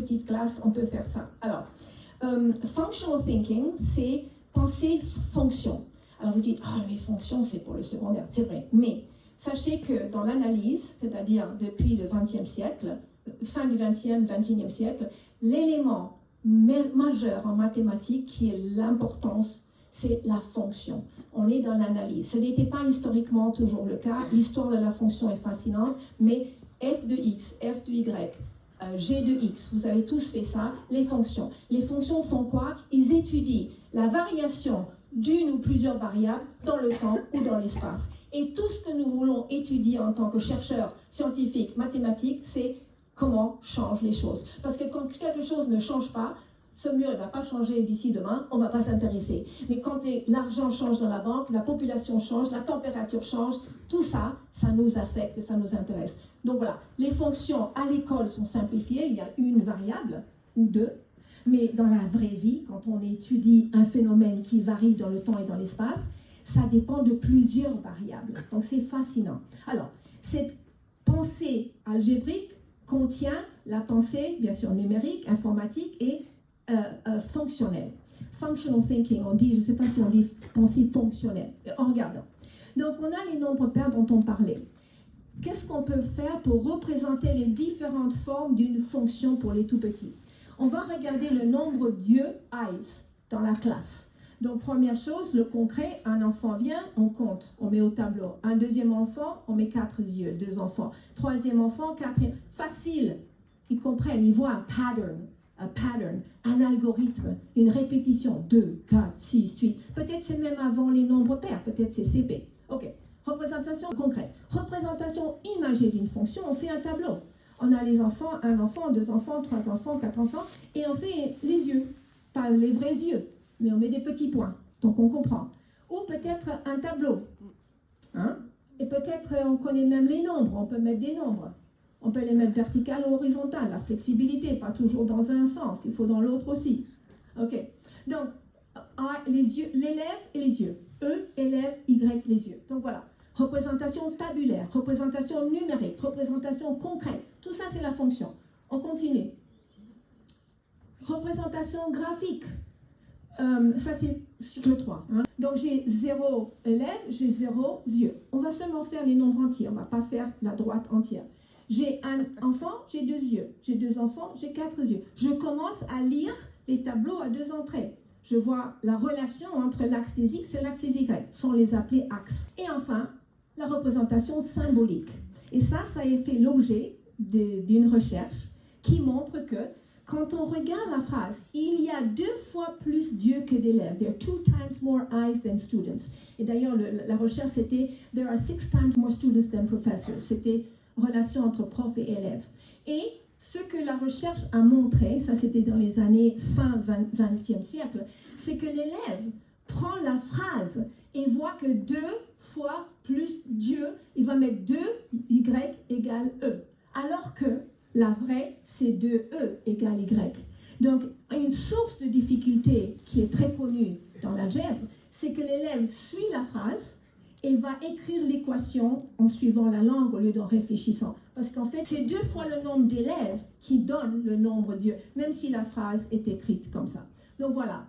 petite classe, on peut faire ça. Alors, functional thinking, c'est penser fonction. Alors vous dites, les fonctions, c'est pour le secondaire. C'est vrai, mais sachez que dans l'analyse, c'est-à-dire depuis le XXe siècle, fin du XXe, XXIe siècle, l'élément majeur en mathématiques qui est l'importance, c'est la fonction. On est dans l'analyse. Ce n'était pas historiquement toujours le cas. L'histoire de la fonction est fascinante, mais f de x, f de y, g de x, vous avez tous fait ça, les fonctions. Les fonctions font quoi? Ils étudient la variation d'une ou plusieurs variables dans le temps ou dans l'espace. Et tout ce que nous voulons étudier en tant que chercheurs scientifiques, mathématiques, c'est comment changent les choses. Parce que quand quelque chose ne change pas, ce mur ne va pas changer d'ici demain, on ne va pas s'intéresser. Mais quand l'argent change dans la banque, la population change, la température change, tout ça, ça nous affecte et ça nous intéresse. Donc voilà, les fonctions à l'école sont simplifiées, il y a une variable ou deux, mais dans la vraie vie, quand on étudie un phénomène qui varie dans le temps et dans l'espace, ça dépend de plusieurs variables. Donc c'est fascinant. Alors, cette pensée algébrique contient la pensée, bien sûr, numérique, informatique et fonctionnelle. Functional thinking, on dit, je ne sais pas si on dit pensée fonctionnelle, en regardant. Donc, on a les nombres pairs dont on parlait. Qu'est-ce qu'on peut faire pour représenter les différentes formes d'une fonction pour les tout-petits? On va regarder le nombre d'yeux, eyes, dans la classe. Donc, première chose, le concret, un enfant vient, on compte, on met au tableau. Un deuxième enfant, on met 4 yeux, 2 enfants. Troisième enfant, 4 yeux. Facile, ils comprennent, ils voient un pattern, un algorithme, une répétition, 2, 4, 6, 8. Peut-être c'est même avant les nombres pairs, peut-être c'est CP. Ok, représentation concrète. Représentation imagée d'une fonction, on fait un tableau. On a les enfants, un enfant, 2 enfants, 3 enfants, 4 enfants, et on fait les yeux, pas les vrais yeux, mais on met des petits points, donc on comprend. Ou peut-être un tableau, hein? Et peut-être on connaît même les nombres, on peut mettre des nombres. On peut les mettre verticales ou horizontales, la flexibilité, pas toujours dans un sens, il faut dans l'autre aussi. Ok, donc les yeux, l'élève et les yeux. E, élève, Y, les yeux. Donc voilà, représentation tabulaire, représentation numérique, représentation concrète, tout ça c'est la fonction. On continue. Représentation graphique, ça c'est cycle 3. Hein. Donc j'ai 0 élève, j'ai 0 yeux. On va seulement faire les nombres entiers, on ne va pas faire la droite entière. J'ai un enfant, j'ai 2 yeux. J'ai 2 enfants, j'ai 4 yeux. Je commence à lire les tableaux à 2 entrées. Je vois la relation entre l'axe des X et l'axe des Y, sans les appeler axes. Et enfin, la représentation symbolique. Et ça a fait l'objet d'une recherche qui montre que quand on regarde la phrase, il y a 2 fois plus d'yeux que d'élèves. There are 2 times more eyes than students. Et d'ailleurs, la recherche, c'était there are 6 times more students than professors. C'était relation entre prof et élève. Et ce que la recherche a montré, ça c'était dans les années fin 20e siècle, c'est que l'élève prend la phrase et voit que 2 fois plus Dieu, il va mettre 2 Y égale E. Alors que la vraie, c'est 2E égale Y. Donc, une source de difficulté qui est très connue dans l'algèbre, c'est que l'élève suit la phrase et va écrire l'équation en suivant la langue au lieu d'en réfléchissant. Parce qu'en fait, c'est 2 fois le nombre d'élèves qui donne le nombre d'yeux, même si la phrase est écrite comme ça. Donc voilà,